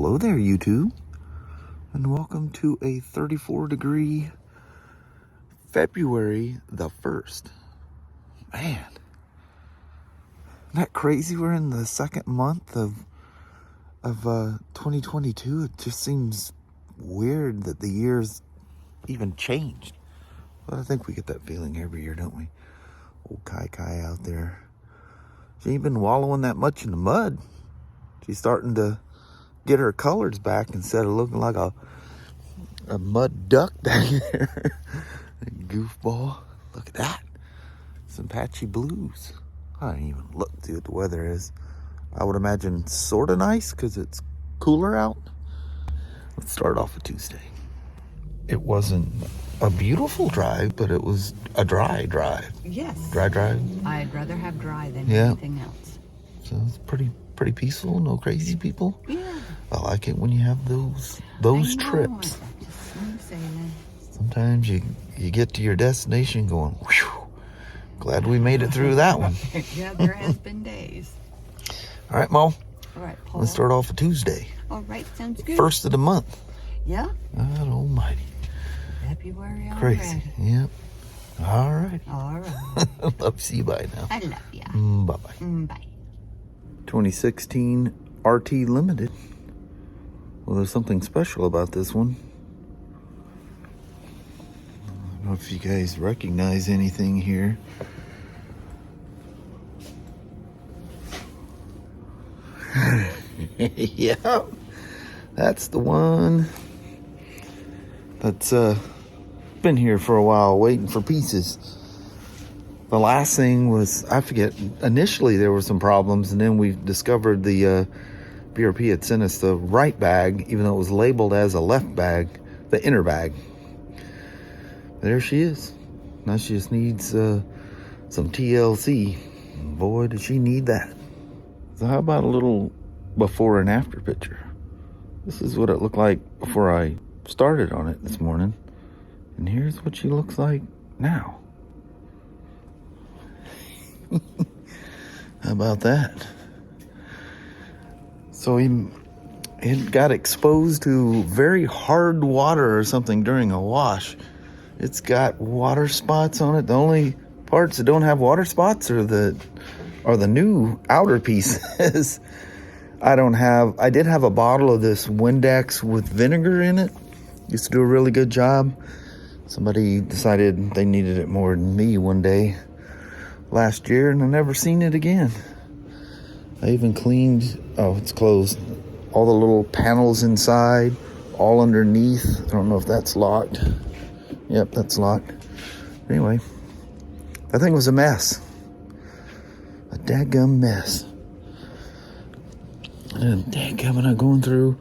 Hello there, YouTube, and welcome to a 34-degree February the 1st. Man, isn't that crazy? We're in the second month of 2022. It just seems weird that the year's even changed. But I think we get that feeling every year, don't we? Old Kai out there. She ain't been wallowing that much in the mud. She's starting to get her colors back instead of looking like a mud duck back there. Goofball. Look at that. Some patchy blues. I didn't even look to see what the weather is. I would imagine sort of nice because it's cooler out. Let's start off with Tuesday. It wasn't a beautiful drive, but it was a dry drive. Yes. Dry drive. I'd rather have dry than anything else. So it's pretty peaceful. No crazy people. Yeah. I like it when you have those trips. Just smooth sailing. Sometimes you get to your destination going, whew, glad we made it through that one. Yeah, there has been days. All right, Mom. All right, Paul. Let's start off with Tuesday. All right, sounds good. First of the month. Yeah. God almighty. February already. Crazy. Yep. All right. All right. Love to see you. Bye now. I love ya. Bye-bye. Bye. 2016 RT Limited. Well, there's something special about this one. I don't know if you guys recognize anything here. Yeah, that's the one that's been here for a while waiting for pieces. The last thing was, I forget, initially there were some problems, and then we discovered the BRP had sent us the right bag, even though it was labeled as a left bag, the inner bag. There she is. Now she just needs some TLC. Boy, does she need that. So how about a little before and after picture? This is what it looked like before I started on it this morning. And here's what she looks like now. How about that? So it got exposed to very hard water or something during a wash. It's got water spots on it. The only parts that don't have water spots are the new outer pieces. I did have a bottle of this Windex with vinegar in it. Used to do a really good job. Somebody decided they needed it more than me one day last year, and I never seen it again. I even cleaned, it's closed, all the little panels inside, all underneath. I don't know if that's locked. Yep, that's locked. Anyway, that thing was a mess. A dadgum mess. And dadgum, I'm going through,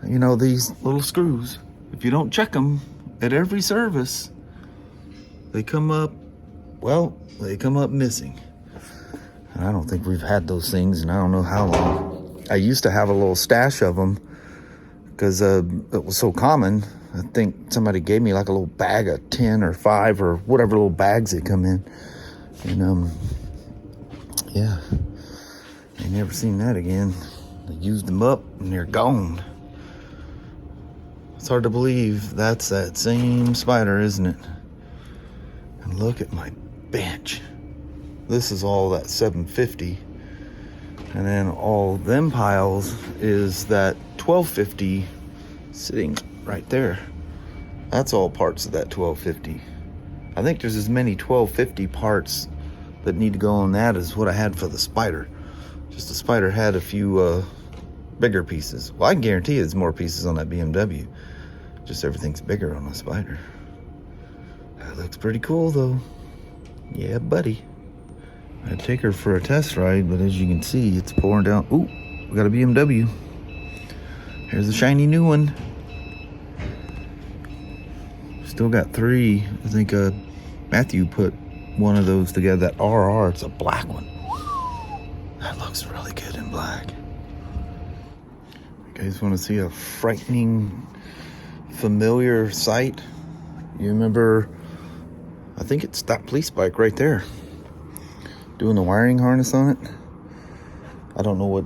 these little screws. If you don't check them at every service, they come up missing. And I don't think we've had those things in I don't know how long. I used to have a little stash of them because it was so common. I think somebody gave me like a little bag of 10 or 5 or whatever little bags they come in. And yeah, I never seen that again. They used them up and they're gone. It's hard to believe that's that same Spyder, isn't it? And look at my bench. This is all that 750, and then all them piles is that 1250 sitting right there. That's all parts of that 1250. I think there's as many 1250 parts that need to go on that as what I had for the Spyder. Just the Spyder had a few bigger pieces. Well, I can guarantee there's more pieces on that BMW. Just everything's bigger on the Spyder. That looks pretty cool though. Yeah, buddy. I'd take her for a test ride, but as you can see, it's pouring down. Ooh, we got a BMW. Here's a shiny new one. Still got 3. I think Matthew put one of those together, that RR. It's a black one. That looks really good in black. You guys want to see a frightening, familiar sight? You remember, I think it's that police bike right there, doing the wiring harness on it. I don't know what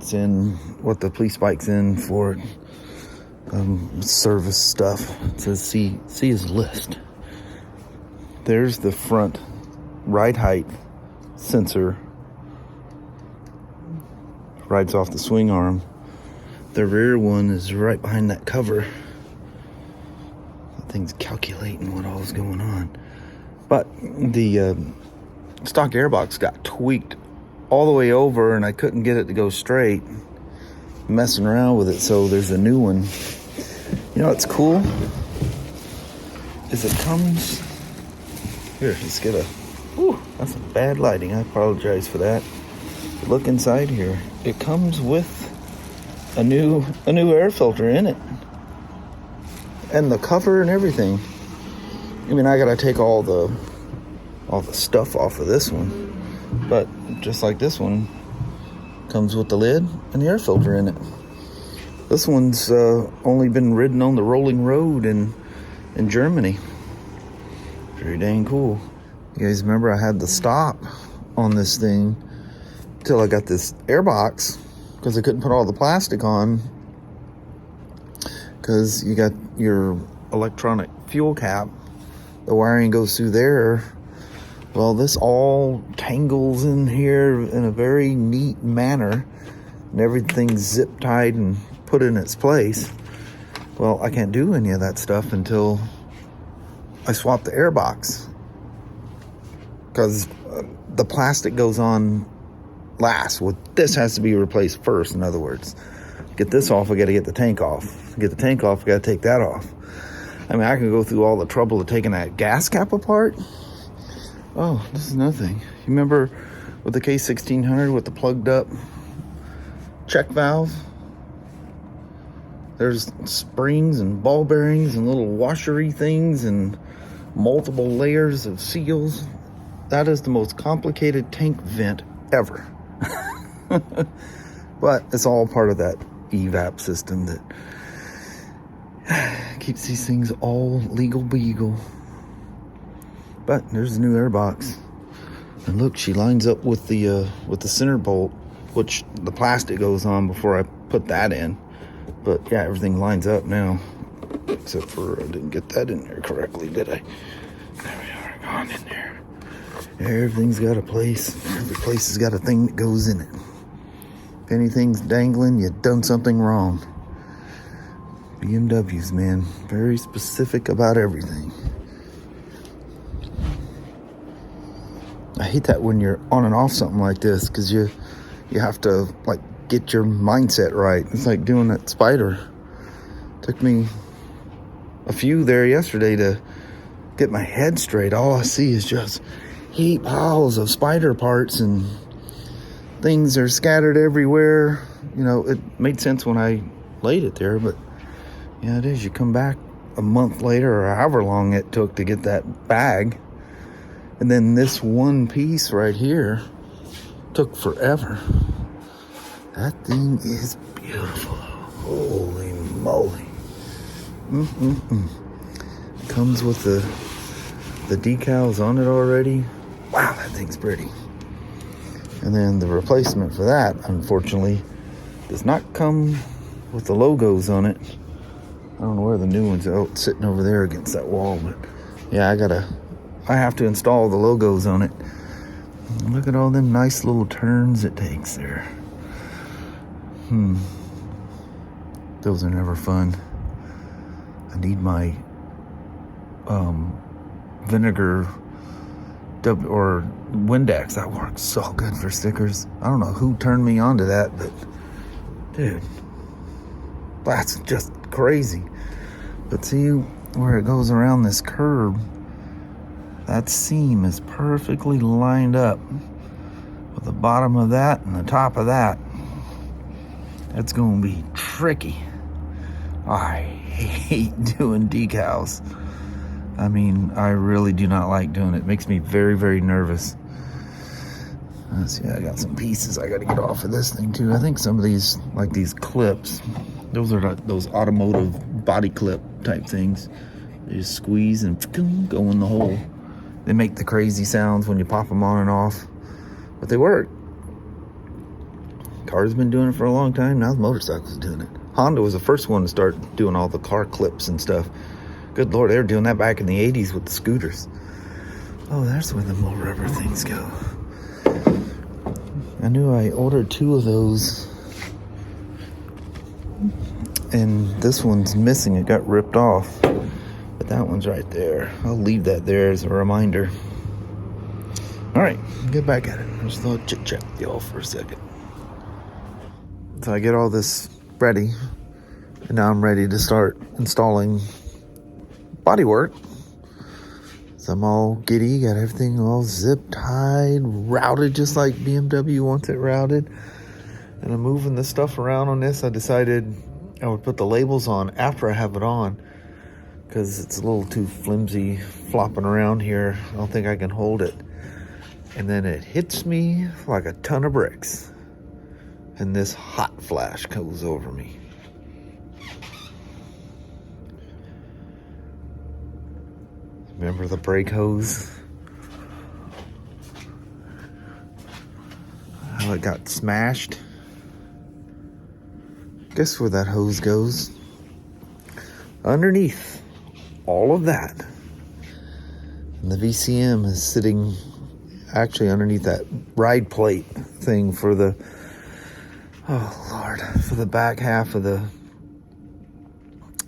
the police bike's in for service stuff. It says see his list. There's the front ride height sensor. Rides off the swing arm. The rear one is right behind that cover. That thing's calculating what all's going on. But the stock airbox got tweaked all the way over, and I couldn't get it to go straight. Messing around with it, so there's a new one. You know what's cool? Is it comes... Here, let's get a... Ooh, that's some bad lighting. I apologize for that. Look inside here. It comes with a new air filter in it, and the cover and everything. I mean, I gotta take all the stuff off of this one, but just like this one, comes with the lid and the air filter in it. This one's only been ridden on the rolling road in Germany. Pretty dang cool. You guys remember I had the stop on this thing till I got this airbox, because I couldn't put all the plastic on, because you got your electronic fuel cap, the wiring goes through there. Well, this all tangles in here in a very neat manner, and everything's zip tied and put in its place. Well, I can't do any of that stuff until I swap the airbox, because the plastic goes on last. Well, this has to be replaced first. In other words, get this off, I got to get the tank off. Get the tank off, I got to take that off. I mean, I can go through all the trouble of taking that gas cap apart. Oh, this is nothing. You remember with the K1600 with the plugged up check valve? There's springs and ball bearings and little washery things and multiple layers of seals. That is the most complicated tank vent ever. But it's all part of that evap system that keeps these things all legal beagle. But there's the new airbox, and look, she lines up with the center bolt, which the plastic goes on before I put that in. But yeah, everything lines up now, except for I didn't get that in there correctly, did I? There we are, gone in there. Everything's got a place. Every place has got a thing that goes in it. If anything's dangling, you've done something wrong. BMWs, man, very specific about everything. I hate that when you're on and off something like this, because you have to like get your mindset right. It's like doing that Spyder. Took me a few there yesterday to get my head straight. All I see is just heap piles of Spyder parts, and things are scattered everywhere. You know, it made sense when I laid it there, but yeah, it is. You come back a month later, or however long it took to get that bag, and then this one piece right here took forever. That thing is beautiful. Holy moly. Comes with the decals on it already. Wow, that thing's pretty. And then the replacement for that, unfortunately, does not come with the logos on it. I don't know where the new one's out, sitting over there against that wall, but yeah, I have to install the logos on it. Look at all them nice little turns it takes there. Those are never fun. I need my vinegar or Windex. That works so good for stickers. I don't know who turned me on to that, but dude, that's just crazy. But see where it goes around this curb, that seam is perfectly lined up with the bottom of that and the top of that. That's gonna be tricky. I hate doing decals. I mean, I really do not like doing it. It makes me very, very nervous. Let's see, I got some pieces I gotta get off of this thing too. I think some of these, like these clips, those are those automotive body clip type things. They just squeeze and go in the hole. They make the crazy sounds when you pop them on and off, but they work. Cars been doing it for a long time. Now the motorcycles doing it. Honda was the first one to start doing all the car clips and stuff. Good Lord, they were doing that back in the 80s with the scooters. Oh, that's where the more rubber things go. I knew I ordered 2 of those. And this one's missing. It got ripped off. But that one's right there. I'll leave that there as a reminder. Alright, get back at it. I just thought I'd chit-chat with y'all for a second. So I get all this ready. And now I'm ready to start installing bodywork. So I'm all giddy, got everything all zip tied, routed just like BMW wants it routed. And I'm moving the stuff around on this. I decided I would put the labels on after I have it on, because it's a little too flimsy flopping around here. I don't think I can hold it. And then it hits me like a ton of bricks. And this hot flash goes over me. Remember the brake hose? How it got smashed? Guess where that hose goes? Underneath all of that. And the VCM is sitting actually underneath that ride plate thing for the, oh Lord, for the back half of the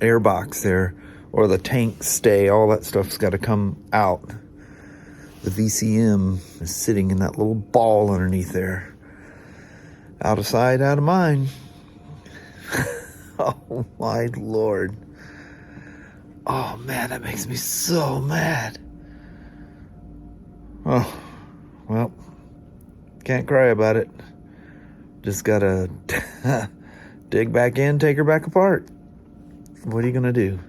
air box there, or the tank stay. All that stuff's got to come out. The VCM is sitting in that little ball underneath there. Out of sight, out of mind. Oh my Lord. Oh man, that makes me so mad. Oh, well, can't cry about it. Just gotta dig back in, take her back apart. What are you gonna do?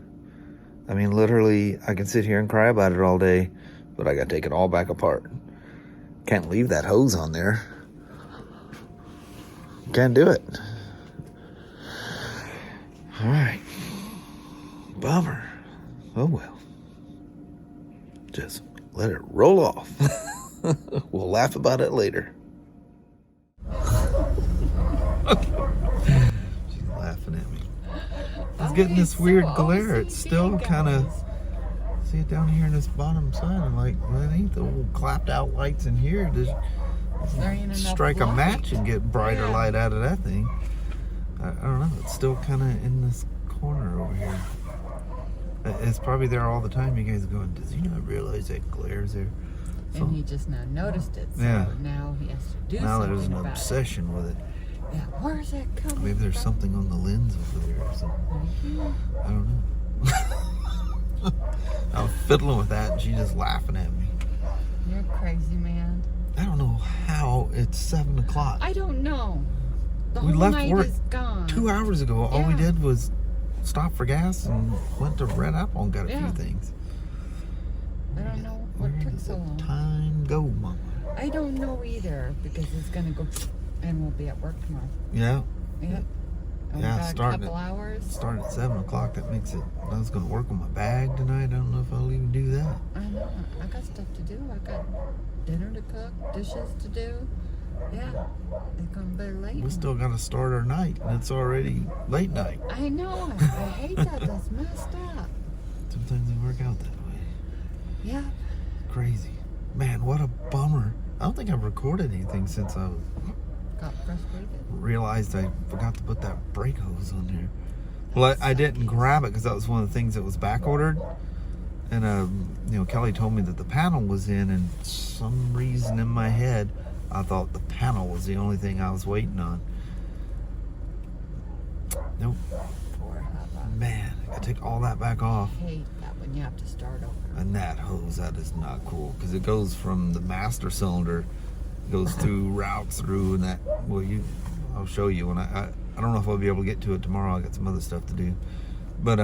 I mean, literally, I can sit here and cry about it all day, but I gotta take it all back apart. Can't leave that hose on there. Can't do it. All right. Bummer. Oh well. Just let it roll off. We'll laugh about it later. She's laughing at me. It's getting this weird glare. It's still kind of, see it down here in this bottom side. I'm like, well, it ain't the old clapped out lights in here. Just strike a match and get brighter light out of that thing. I don't know. It's still kind of in this corner over here. It's probably there all the time. You guys are going, does he not realize that glare's there? So, and he just now noticed it. So yeah. now he has to do now something there's an about obsession with it. Yeah, where's that coming Maybe there's from? something on the lens over there or something. I don't know. I was fiddling with that and she's just laughing at me. You're crazy, man. I don't know how it's 7 o'clock. I don't know. The We whole left night work is gone. 2 hours ago. All we Yeah. did was stop for gas and went to Red Apple and got a few things. I don't know what Where took did so the long. time go, Mama? I don't know either, because it's gonna go and we'll be at work tomorrow. Yeah. Yep. And Yeah, we got a starting couple hours. Starting at 7 o'clock, that makes it, I was going to work on my bag tonight. I don't know if I'll even do that. I know. I got stuff to do. I got dinner to cook, dishes to do. Yeah. It's gonna be late. We still got to start our night, and it's already late night. I know. I hate that. That's messed up. Sometimes they work out that way. Yeah. Crazy. Man, what a bummer. I don't think I've recorded anything since I Got frustrated. realized I forgot to put that brake hose on there. Well, I didn't grab it because that was one of the things that was back ordered. And, you know, Kelly told me that the panel was in, and for some reason in my head, I thought the panel was the only thing I was waiting on. Nope. Poor Hubba. Man, I gotta take all that back off. I hate that when you have to start over. And that hose, that is not cool, because it goes from the master cylinder, goes through, routes through, and that, well, I'll show you when I don't know if I'll be able to get to it tomorrow. I got some other stuff to do. But,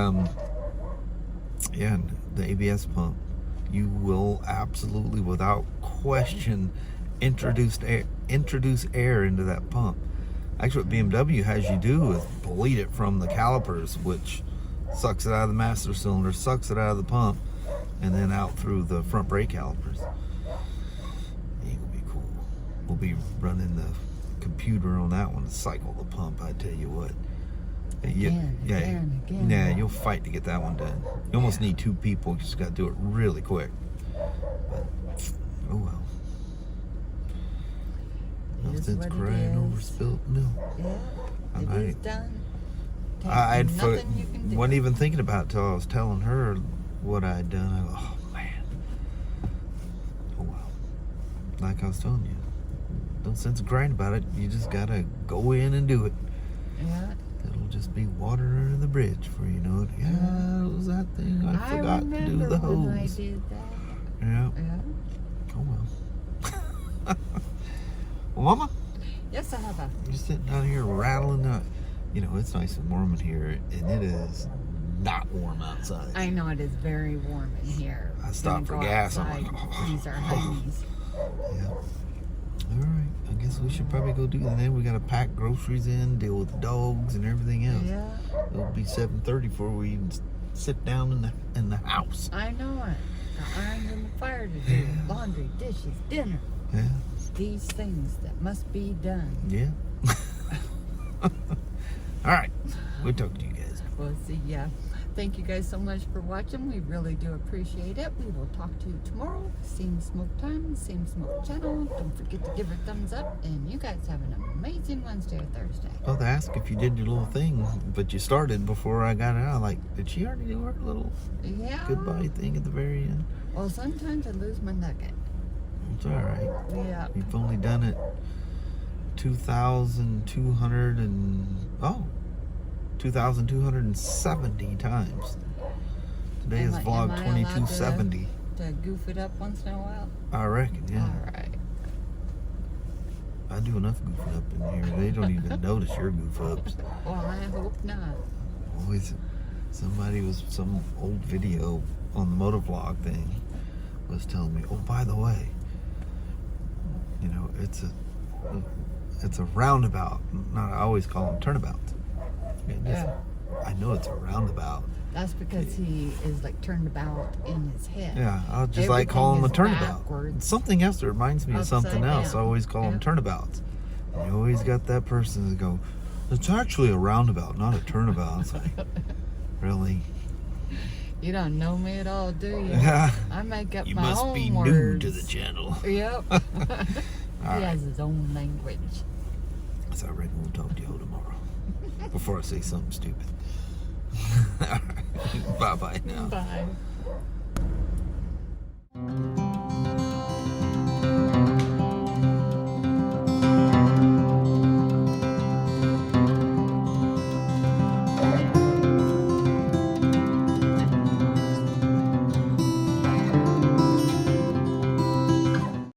yeah, the ABS pump, you will absolutely, without question, introduce air into that pump. Actually, what BMW has you do is bleed it from the calipers, which sucks it out of the master cylinder, sucks it out of the pump, and then out through the front brake calipers. Ain't gonna be cool. We'll be running the computer on that one to cycle the pump. I tell you what. Again. Yeah, you'll fight to get that one done. You almost need 2 people. You just got to do it really quick. But, oh well. Nothing's crying over spilt milk. Yeah, it is done. I Nothing you can do. wasn't even thinking about it till I was telling her what I had done. I go, oh man. Oh well. Like I was telling you, no sense of crying about it. You just gotta go in and do it. Yeah. It'll just be water under the bridge before you know it. Yeah, it was that thing. I forgot to do the hose. When I did that. Yeah. Oh well. Well, Mama? Yes, I have a. You're sitting down here rattling up. You know, it's nice and warm in here, and it is not warm outside. I know it is very warm in here. I stopped for gas. I'm like, These are honeys. Yeah. All right. I guess we should probably go do that. Then we got to pack groceries in, deal with the dogs and everything else. Yeah. It'll be 7:30 before we sit down in the house. I know it. The irons in the fire to do. Laundry, dishes, dinner. Yeah. These things that must be done. Yeah. All right. We'll talk to you guys. We'll see ya. Thank you guys so much for watching. We really do appreciate it. We will talk to you tomorrow. Same smoke time, same smoke channel. Don't forget to give her a thumbs up. And you guys have an amazing Wednesday or Thursday. Well, they asked if you did your little thing, but you started before I got it out. Like, did she already do her little goodbye thing at the very end? Well, sometimes I lose my nugget. It's all right. Yeah. You've only done it 2,270 times. Today is vlog 2270. To goof it up once in a while? I reckon, yeah. All right. I do enough goofing up in here. They don't even notice your goof ups. Well, I hope not. Always, some old video on the motovlog thing was telling me, oh, by the way, you know, it's a roundabout. Not, I always call them turnabouts. I know it's a roundabout. That's because he is like turned about in his head. Yeah, I'll just like call them a turnabout. Backwards. Something else that reminds me of something else. I down. always call them turnabouts. And you always got that person that go, it's actually a roundabout, not a turnabout. It's like, really? You don't know me at all, do you? Yeah. I make up You my must own be words. new to the channel. Yep. He has his own language. So I reckon we'll talk to you tomorrow. Before I say something stupid. Bye-bye now. Bye.